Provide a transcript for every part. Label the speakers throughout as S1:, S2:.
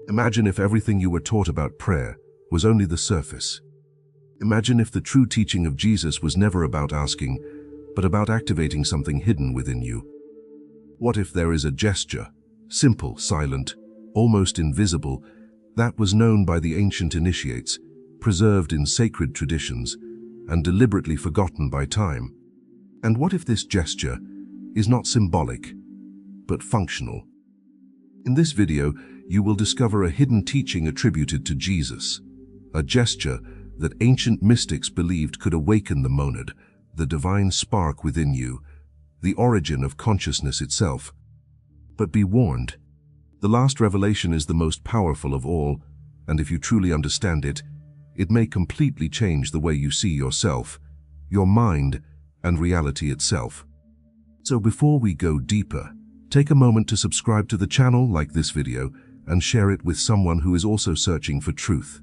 S1: Imagine if everything you were taught about prayer was only the surface. Imagine if the true teaching of Jesus was never about asking, but about activating something hidden within you. What if there is a gesture, simple, silent, almost invisible, that was known by the ancient initiates, preserved in sacred traditions, and deliberately forgotten by time? And what if this gesture is not symbolic, but functional? In this video, you will discover a hidden teaching attributed to Jesus, a gesture that ancient mystics believed could awaken the monad, the divine spark within you, the origin of consciousness itself. But be warned, the last revelation is the most powerful of all, and if you truly understand it, it may completely change the way you see yourself, your mind, and reality itself. So before we go deeper, take a moment to subscribe to the channel, like this video, and share it with someone who is also searching for truth.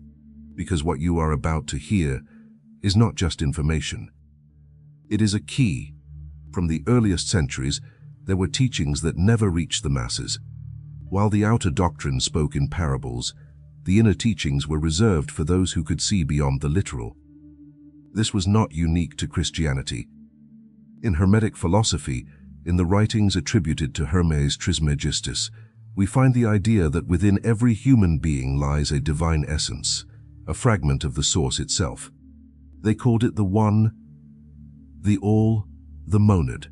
S1: Because what you are about to hear is not just information. It is a key. From the earliest centuries, there were teachings that never reached the masses. While the outer doctrine spoke in parables, the inner teachings were reserved for those who could see beyond the literal. This was not unique to Christianity. In Hermetic philosophy, in the writings attributed to Hermes Trismegistus, we find the idea that within every human being lies a divine essence, a fragment of the source itself. They called it the One, the All, the Monad.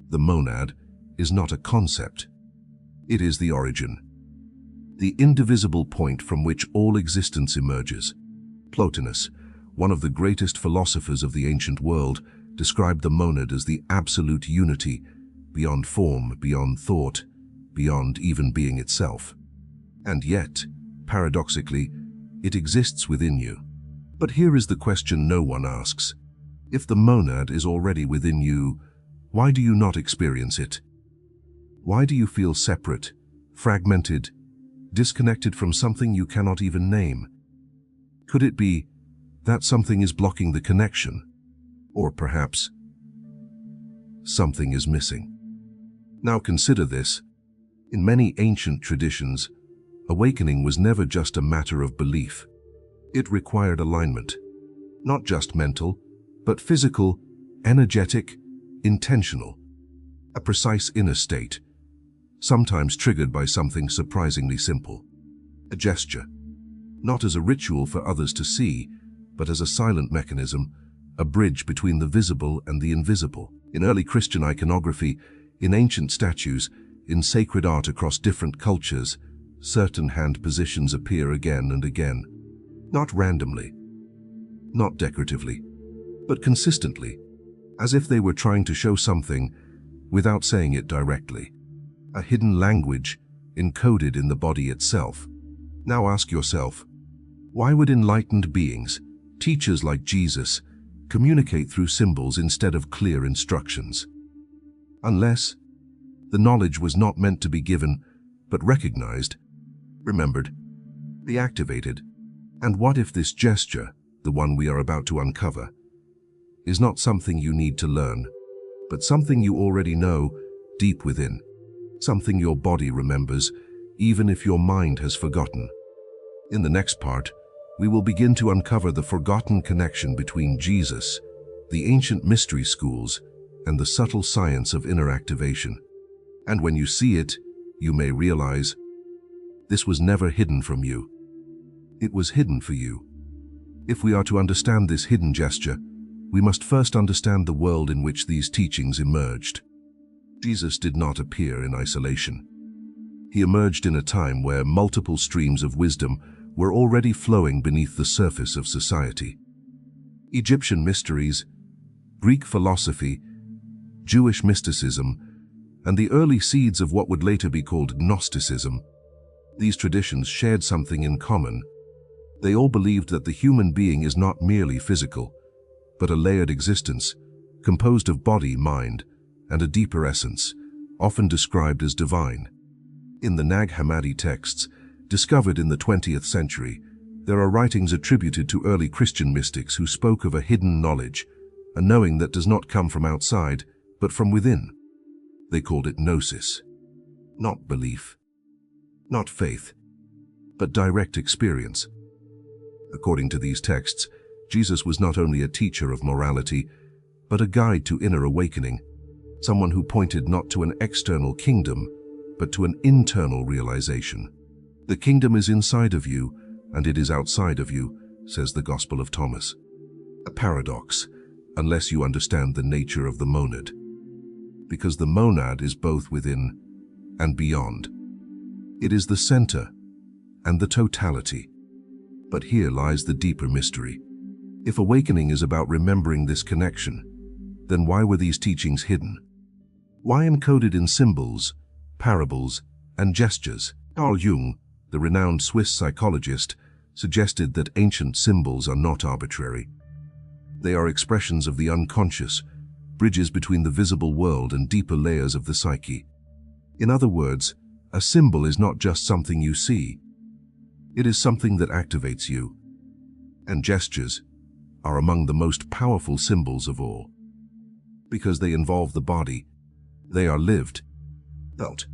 S1: The monad is not a concept. It is the origin, the indivisible point from which all existence emerges. Plotinus, one of the greatest philosophers of the ancient world, described the monad as the absolute unity, beyond form, beyond thought, beyond even being itself. And yet, paradoxically, it exists within you. But here is the question no one asks. If the monad is already within you, why do you not experience it? Why do you feel separate, fragmented, disconnected from something you cannot even name? Could it be that something is blocking the connection? Or perhaps something is missing? Now consider this. In many ancient traditions, awakening was never just a matter of belief. It required alignment, not just mental, but physical, energetic, intentional. A precise inner state, sometimes triggered by something surprisingly simple. A gesture, not as a ritual for others to see, but as a silent mechanism, a bridge between the visible and the invisible. In early Christian iconography, in ancient statues, in sacred art across different cultures, certain hand positions appear again and again. Not randomly, not decoratively, but consistently, as if they were trying to show something without saying it directly. A hidden language encoded in the body itself. Now ask yourself, why would enlightened beings, teachers like Jesus, communicate through symbols instead of clear instructions? Unless the knowledge was not meant to be given, but recognized, remembered, be activated. And what if this gesture, the one we are about to uncover, is not something you need to learn, but something you already know deep within, something your body remembers, even if your mind has forgotten? In the next part, we will begin to uncover the forgotten connection between Jesus, the ancient mystery schools, and the subtle science of inner activation. And when you see it, you may realize this was never hidden from you. It was hidden for you. If we are to understand this hidden gesture, we must first understand the world in which these teachings emerged. Jesus did not appear in isolation. He emerged in a time where multiple streams of wisdom were already flowing beneath the surface of society. Egyptian mysteries, Greek philosophy, Jewish mysticism, and the early seeds of what would later be called Gnosticism. These traditions shared something in common. They all believed that the human being is not merely physical, but a layered existence, composed of body, mind, and a deeper essence, often described as divine. In the Nag Hammadi texts, discovered in the 20th century, there are writings attributed to early Christian mystics who spoke of a hidden knowledge, a knowing that does not come from outside, but from within. They called it gnosis. Not belief, not faith, but direct experience. According to these texts, Jesus was not only a teacher of morality, but a guide to inner awakening, someone who pointed not to an external kingdom, but to an internal realization. The kingdom is inside of you, and it is outside of you, says the Gospel of Thomas. A paradox, unless you understand the nature of the monad, because the monad is both within and beyond. It is the center and the totality. But here lies the deeper mystery. If awakening is about remembering this connection, then why were these teachings hidden? Why encoded in symbols, parables, and gestures? Carl Jung, the renowned Swiss psychologist, suggested that ancient symbols are not arbitrary. They are expressions of the unconscious, bridges between the visible world and deeper layers of the psyche. In other words, a symbol is not just something you see. It is something that activates you. And gestures are among the most powerful symbols of all. Because they involve the body, they are lived, felt,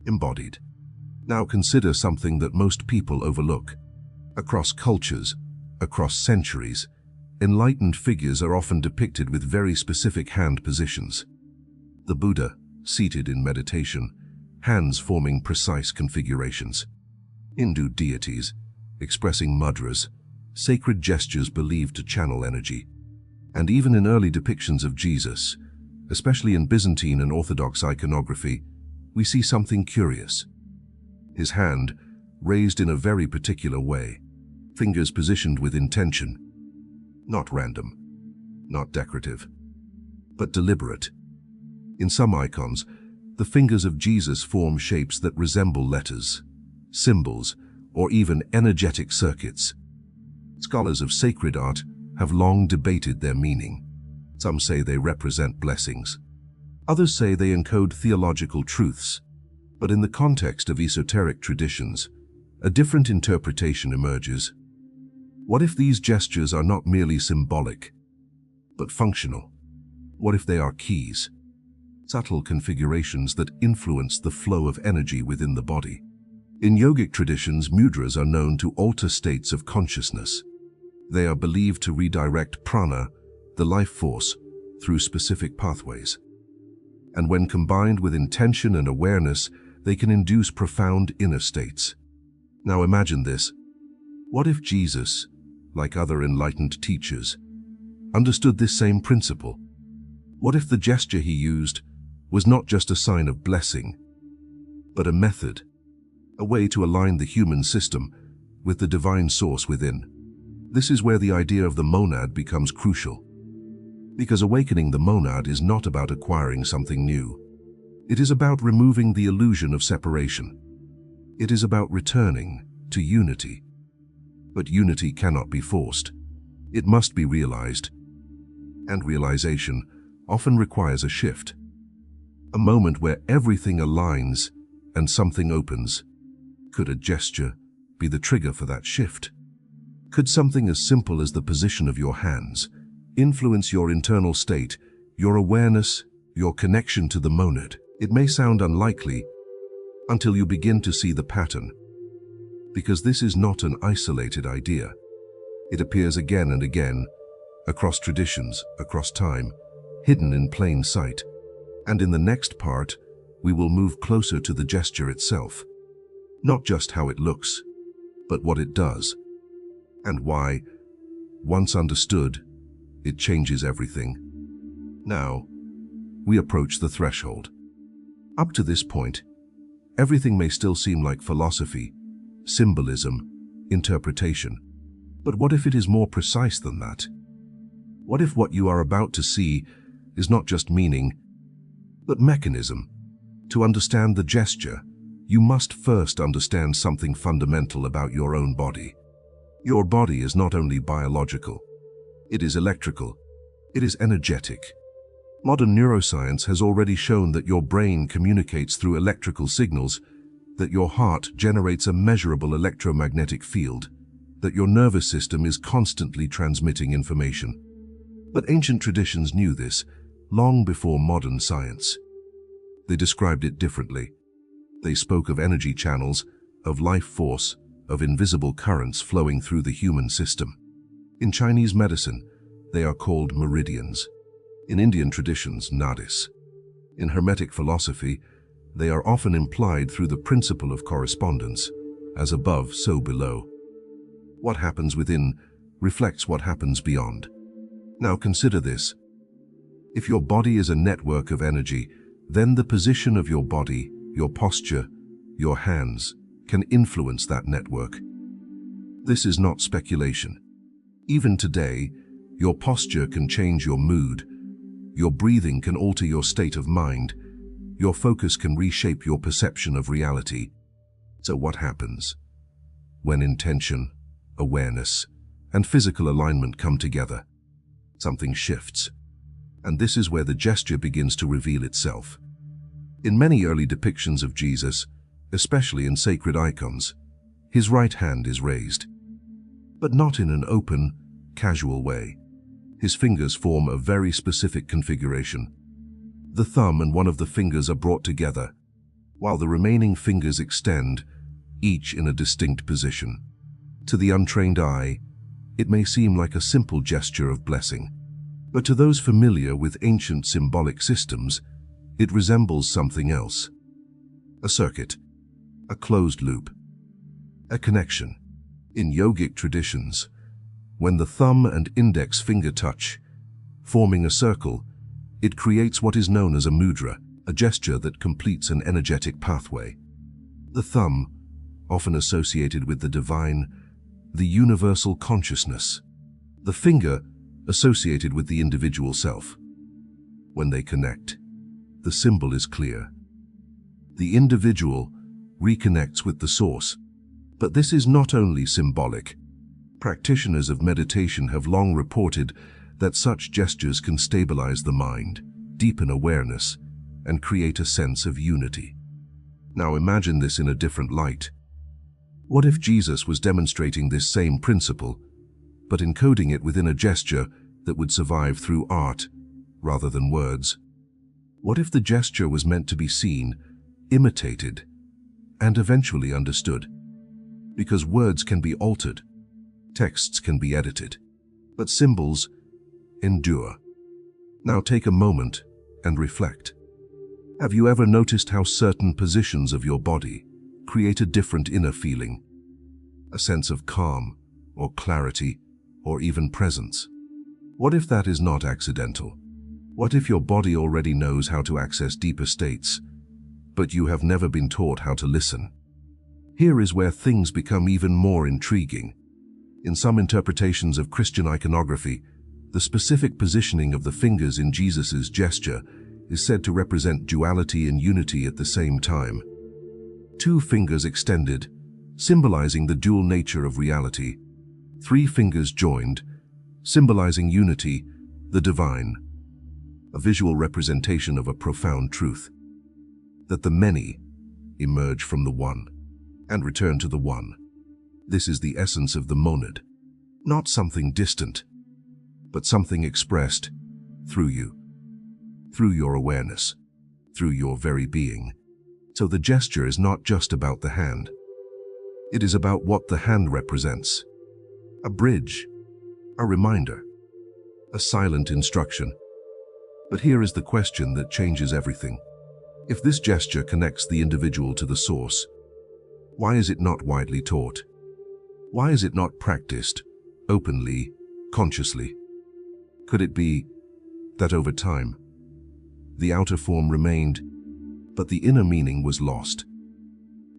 S1: embodied. Now consider something that most people overlook. Across cultures, across centuries, enlightened figures are often depicted with very specific hand positions. The Buddha, seated in meditation, hands forming precise configurations. Hindu deities, expressing mudras, sacred gestures believed to channel energy. And even in early depictions of Jesus, especially in Byzantine and Orthodox iconography, we see something curious. His hand, raised in a very particular way, fingers positioned with intention, not random, not decorative, but deliberate. In some icons, the fingers of Jesus form shapes that resemble letters, symbols, or even energetic circuits. Scholars of sacred art have long debated their meaning. Some say they represent blessings. Others say they encode theological truths. But in the context of esoteric traditions, a different interpretation emerges. What if these gestures are not merely symbolic, but functional? What if they are keys, subtle configurations that influence the flow of energy within the body? In yogic traditions, mudras are known to alter states of consciousness. They are believed to redirect prana, the life force, through specific pathways. And when combined with intention and awareness, they can induce profound inner states. Now imagine this. What if Jesus, like other enlightened teachers, understood this same principle? What if the gesture he used was not just a sign of blessing, but a method, a way to align the human system with the divine source within? This is where the idea of the monad becomes crucial. Because awakening the monad is not about acquiring something new. It is about removing the illusion of separation. It is about returning to unity. But unity cannot be forced. It must be realized. And realization often requires a shift. A moment where everything aligns and something opens. Could a gesture be the trigger for that shift? Could something as simple as the position of your hands influence your internal state, your awareness, your connection to the monad? It may sound unlikely until you begin to see the pattern, because this is not an isolated idea. It appears again and again, across traditions, across time, hidden in plain sight. And in the next part, we will move closer to the gesture itself. Not just how it looks, but what it does, and why, once understood, it changes everything. Now, we approach the threshold. Up to this point, everything may still seem like philosophy, symbolism, interpretation. But what if it is more precise than that? What if what you are about to see is not just meaning, but mechanism? To understand the gesture, you must first understand something fundamental about your own body. Your body is not only biological, it is electrical, it is energetic. Modern neuroscience has already shown that your brain communicates through electrical signals, that your heart generates a measurable electromagnetic field, that your nervous system is constantly transmitting information. But ancient traditions knew this long before modern science. They described it differently. They spoke of energy channels, of life force, of invisible currents flowing through the human system. In Chinese medicine, they are called meridians. In Indian traditions, nadis. In Hermetic philosophy, they are often implied through the principle of correspondence, as above, so below. What happens within reflects what happens beyond. Now consider this. If your body is a network of energy, then the position of your body, your posture, your hands, can influence that network. This is not speculation. Even today, your posture can change your mood. Your breathing can alter your state of mind. Your focus can reshape your perception of reality. So what happens when intention, awareness, and physical alignment come together? Something shifts. And this is where the gesture begins to reveal itself. In many early depictions of Jesus, especially in sacred icons, his right hand is raised. But not in an open, casual way. His fingers form a very specific configuration. The thumb and one of the fingers are brought together, while the remaining fingers extend, each in a distinct position. To the untrained eye, it may seem like a simple gesture of blessing. But to those familiar with ancient symbolic systems, it resembles something else. A circuit, a closed loop, a connection. In yogic traditions, when the thumb and index finger touch, forming a circle, it creates what is known as a mudra, a gesture that completes an energetic pathway. The thumb, often associated with the divine, the universal consciousness. The finger, associated with the individual self. When they connect, the symbol is clear. The individual reconnects with the source. But this is not only symbolic. Practitioners of meditation have long reported that such gestures can stabilize the mind, deepen awareness, and create a sense of unity. Now imagine this in a different light. What if Jesus was demonstrating this same principle, but encoding it within a gesture that would survive through art rather than words? What if the gesture was meant to be seen, imitated, and eventually understood? Because words can be altered, texts can be edited, but symbols endure. Now take a moment and reflect. Have you ever noticed how certain positions of your body create a different inner feeling? A sense of calm, or clarity, or even presence? What if that is not accidental? What if your body already knows how to access deeper states, but you have never been taught how to listen? Here is where things become even more intriguing. In some interpretations of Christian iconography, the specific positioning of the fingers in Jesus's gesture is said to represent duality and unity at the same time. Two fingers extended, symbolizing the dual nature of reality. Three fingers joined, symbolizing unity, the divine. A visual representation of a profound truth. That the many emerge from the one and return to the one. This is the essence of the monad. Not something distant, but something expressed through you, through your awareness, through your very being. So the gesture is not just about the hand. It is about what the hand represents. A bridge, a reminder, a silent instruction. But here is the question that changes everything. If this gesture connects the individual to the source, why is it not widely taught? Why is it not practiced, openly, consciously? Could it be that over time, the outer form remained, but the inner meaning was lost?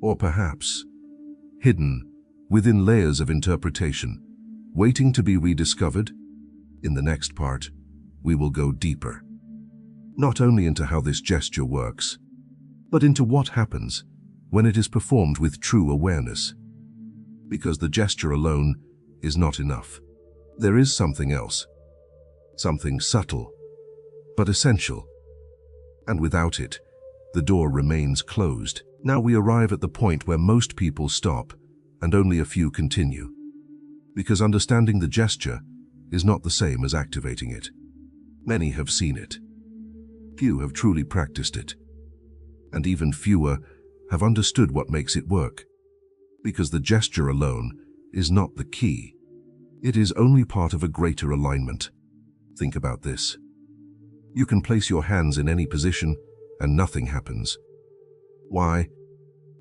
S1: Or perhaps, hidden within layers of interpretation, waiting to be rediscovered? In the next part, we will go deeper. Not only into how this gesture works, but into what happens when it is performed with true awareness. Because the gesture alone is not enough. There is something else. Something subtle, but essential. And without it, the door remains closed. Now we arrive at the point where most people stop, and only a few continue. Because understanding the gesture is not the same as activating it. Many have seen it. Few have truly practiced it. And even fewer have understood what makes it work. because the gesture alone is not the key. It is only part of a greater alignment. Think about this. You can place your hands in any position and nothing happens. Why?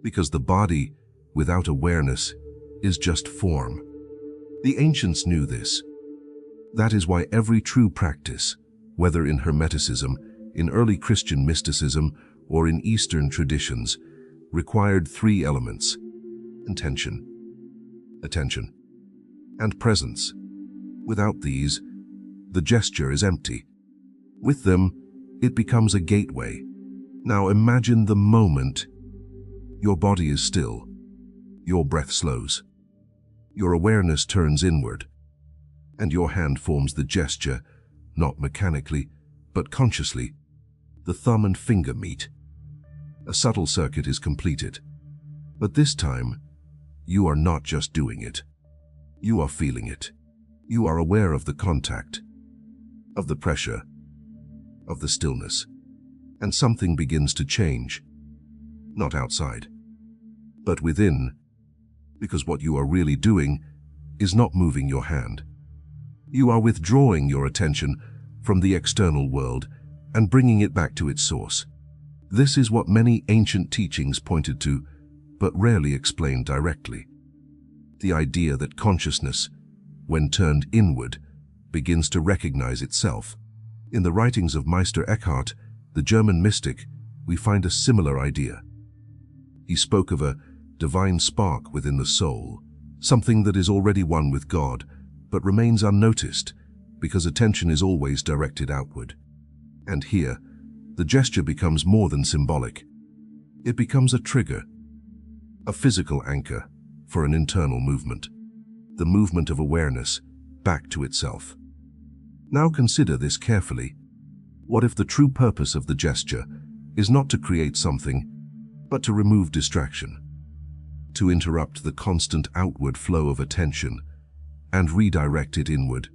S1: Because the body, without awareness, is just form. The ancients knew this. That is why every true practice, whether in Hermeticism, in early Christian mysticism, or in Eastern traditions, required three elements: intention, attention, and presence. Without these, the gesture is empty. With them, it becomes a gateway. Now imagine the moment your body is still, your breath slows, your awareness turns inward, and your hand forms the gesture, not mechanically, but consciously. The thumb and finger meet. A subtle circuit is completed. But this time, you are not just doing it. You are feeling it. You are aware of the contact, of the pressure, of the stillness, and something begins to change. Not outside, but within, because what you are really doing is not moving your hand. You are withdrawing your attention from the external world and bringing it back to its source. This is what many ancient teachings pointed to, but rarely explained directly. The idea that consciousness, when turned inward, begins to recognize itself. In the writings of Meister Eckhart, the German mystic, we find a similar idea. He spoke of a divine spark within the soul, something that is already one with God, but remains unnoticed because attention is always directed outward. And here, the gesture becomes more than symbolic. It becomes a trigger, a physical anchor for an internal movement, the movement of awareness back to itself. Now consider this carefully. What if the true purpose of the gesture is not to create something, but to remove distraction, to interrupt the constant outward flow of attention and redirect it inward?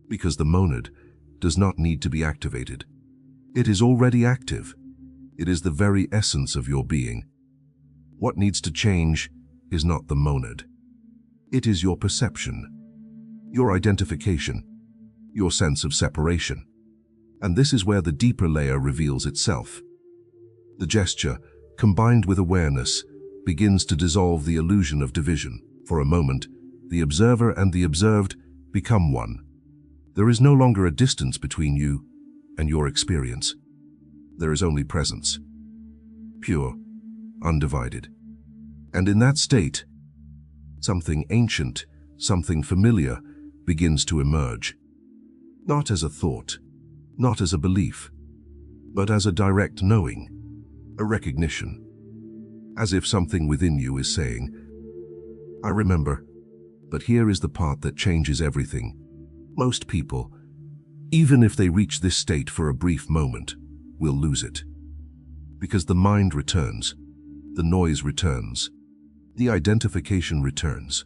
S1: Because the monad does not need to be activated. It is already active. It is the very essence of your being. What needs to change is not the monad. It is your perception, your identification, your sense of separation. And this is where the deeper layer reveals itself. The gesture, combined with awareness, begins to dissolve the illusion of division. For a moment, the observer and the observed become one. There is no longer a distance between you and your experience. There is only presence, pure, undivided. And in that state, something ancient, something familiar, begins to emerge. Not as a thought, not as a belief, but as a direct knowing, a recognition. As if something within you is saying, I remember, but here is the part that changes everything. Most people, even if they reach this state for a brief moment, will lose it. Because the mind returns, the noise returns, the identification returns.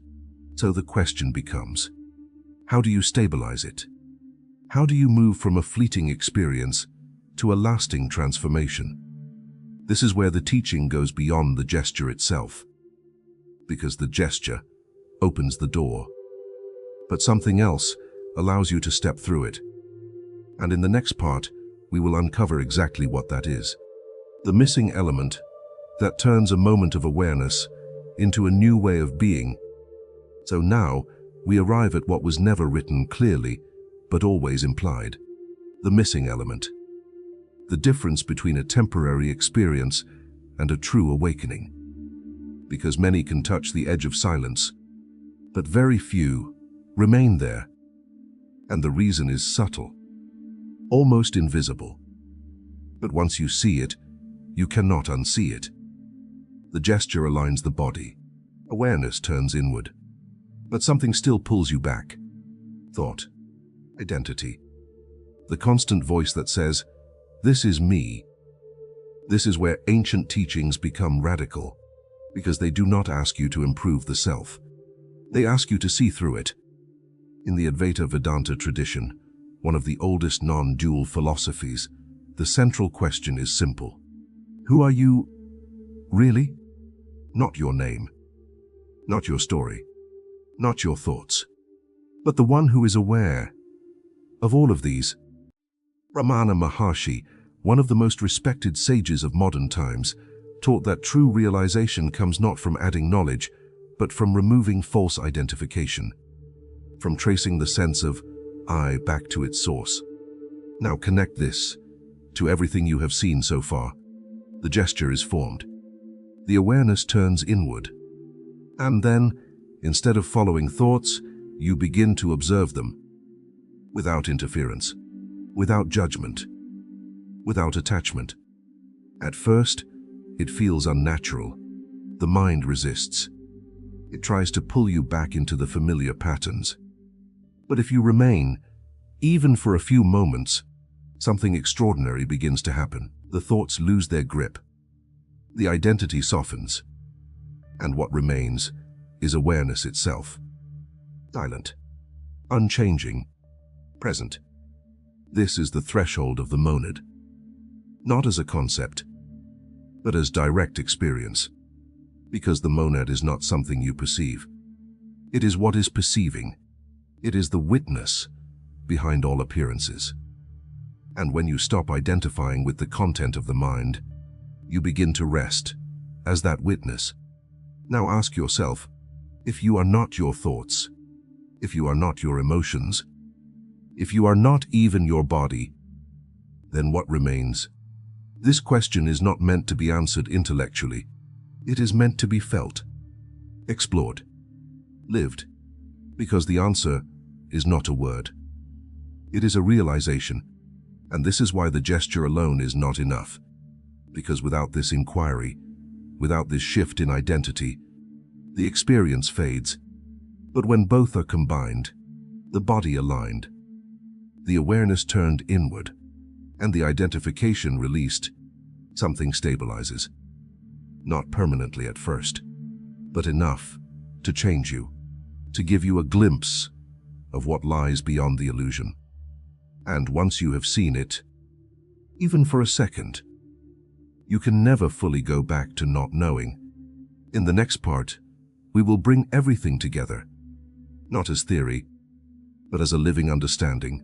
S1: So the question becomes, how do you stabilize it? How do you move from a fleeting experience to a lasting transformation? This is where the teaching goes beyond the gesture itself. Because the gesture opens the door, but something else allows you to step through it. And in the next part, we will uncover exactly what that is. The missing element that turns a moment of awareness into a new way of being. So now, we arrive at what was never written clearly, but always implied. The missing element. The difference between a temporary experience and a true awakening. Because many can touch the edge of silence, but very few remain there. And the reason is subtle, almost invisible. But once you see it, you cannot unsee it. The gesture aligns the body. Awareness turns inward. But something still pulls you back. Thought, identity. The constant voice that says, this is me. This is where ancient teachings become radical, because they do not ask you to improve the self. They ask you to see through it. In the Advaita Vedanta tradition, one of the oldest non-dual philosophies, the central question is simple. Who are you, really? Not your name, Not your story, not your thoughts, but the one who is aware of all of these. Ramana Maharshi, one of the most respected sages of modern times, taught that true realization comes not from adding knowledge, but from removing false identification, from tracing the sense of I back to its source. Now connect this to everything you have seen so far. The gesture is formed. The awareness turns inward. And then, instead of following thoughts, you begin to observe them, without interference, without judgment, without attachment. At first, it feels unnatural. The mind resists. It tries to pull you back into the familiar patterns. But if you remain, even for a few moments, something extraordinary begins to happen. The thoughts lose their grip. The identity softens. And what remains is awareness itself. Silent, unchanging, present. This is the threshold of the monad. Not as a concept, but as direct experience. Because the monad is not something you perceive. It is what is perceiving. It is the witness behind all appearances. And when you stop identifying with the content of the mind, you begin to rest as that witness. Now ask yourself, if you are not your thoughts, if you are not your emotions, if you are not even your body, then what remains? This question is not meant to be answered intellectually. It is meant to be felt, explored, lived, because the answer is not a word. It is a realization, and this is why the gesture alone is not enough. Because without this inquiry, without this shift in identity, the experience fades. But when both are combined, the body aligned, the awareness turned inward, and the identification released, something stabilizes. Not permanently at first, but enough to change you, to give you a glimpse of what lies beyond the illusion. And once you have seen it, even for a second, you can never fully go back to not knowing. In the next part, we will bring everything together, not as theory, but as a living understanding,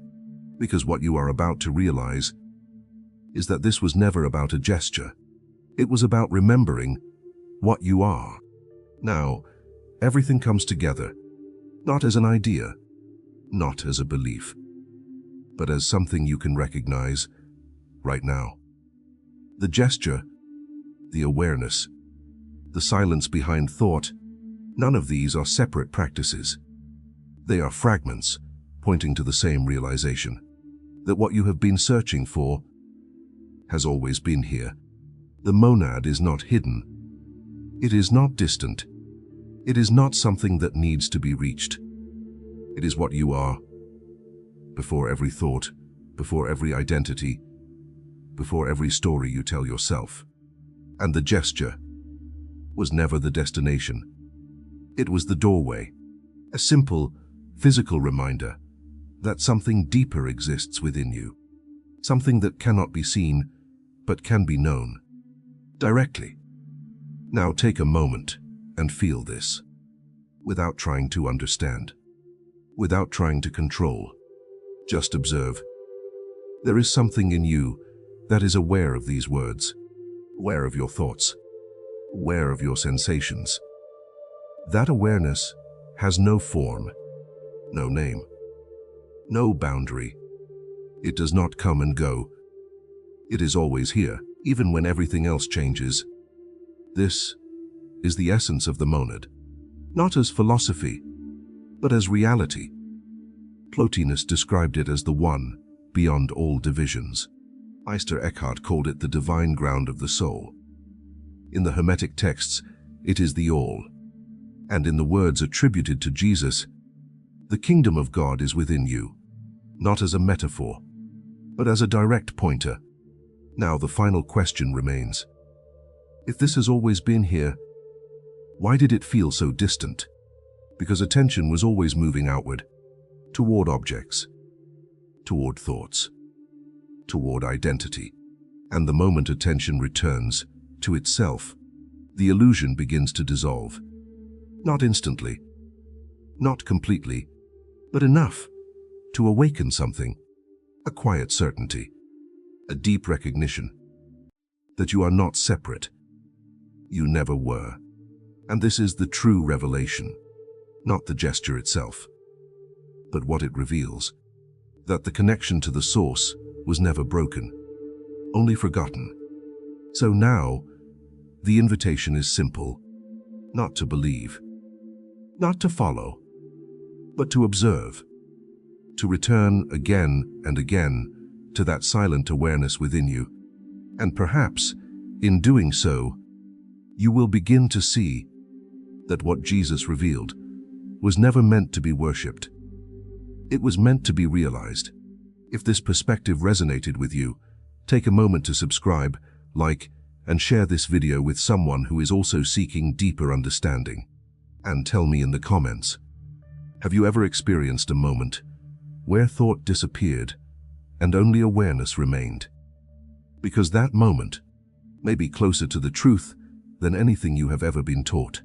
S1: because what you are about to realize is that this was never about a gesture. It was about remembering what you are. Now, everything comes together, not as an idea, not as a belief, but as something you can recognize right now. The gesture, the awareness, the silence behind thought, none of these are separate practices. They are fragments pointing to the same realization, that what you have been searching for has always been here. The monad is not hidden. It is not distant. It is not something that needs to be reached. It is what you are, before every thought, before every identity, before every story you tell yourself. And the gesture was never the destination. It was the doorway, a simple, physical reminder that something deeper exists within you, something that cannot be seen, but can be known directly. Now take a moment and feel this, without trying to understand, without trying to control. Just observe. There is something in you that is aware of these words, aware of your thoughts, aware of your sensations. That awareness has no form, no name, no boundary. It does not come and go. It is always here, even when everything else changes. This is the essence of the monad, not as philosophy, but as reality. Plotinus described it as the one beyond all divisions. Meister Eckhart called it the divine ground of the soul. In the Hermetic texts, it is the all. And in the words attributed to Jesus, the kingdom of God is within you, not as a metaphor, but as a direct pointer. Now the final question remains. If this has always been here, why did it feel so distant? Because attention was always moving outward, toward objects, toward thoughts, toward identity. And the moment attention returns to itself, the illusion begins to dissolve. Not instantly, not completely, but enough to awaken something, a quiet certainty, a deep recognition that you are not separate. You never were. And this is the true revelation, not the gesture itself, but what it reveals, that the connection to the source was never broken, only forgotten. So now, the invitation is simple, not to believe, not to follow, but to observe, to return again and again to that silent awareness within you. And perhaps, in doing so, you will begin to see that what Jesus revealed was never meant to be worshipped. It was meant to be realized. If this perspective resonated with you, take a moment to subscribe, like, and share this video with someone who is also seeking deeper understanding. And tell me in the comments, have you ever experienced a moment where thought disappeared and only awareness remained? Because that moment may be closer to the truth than anything you have ever been taught.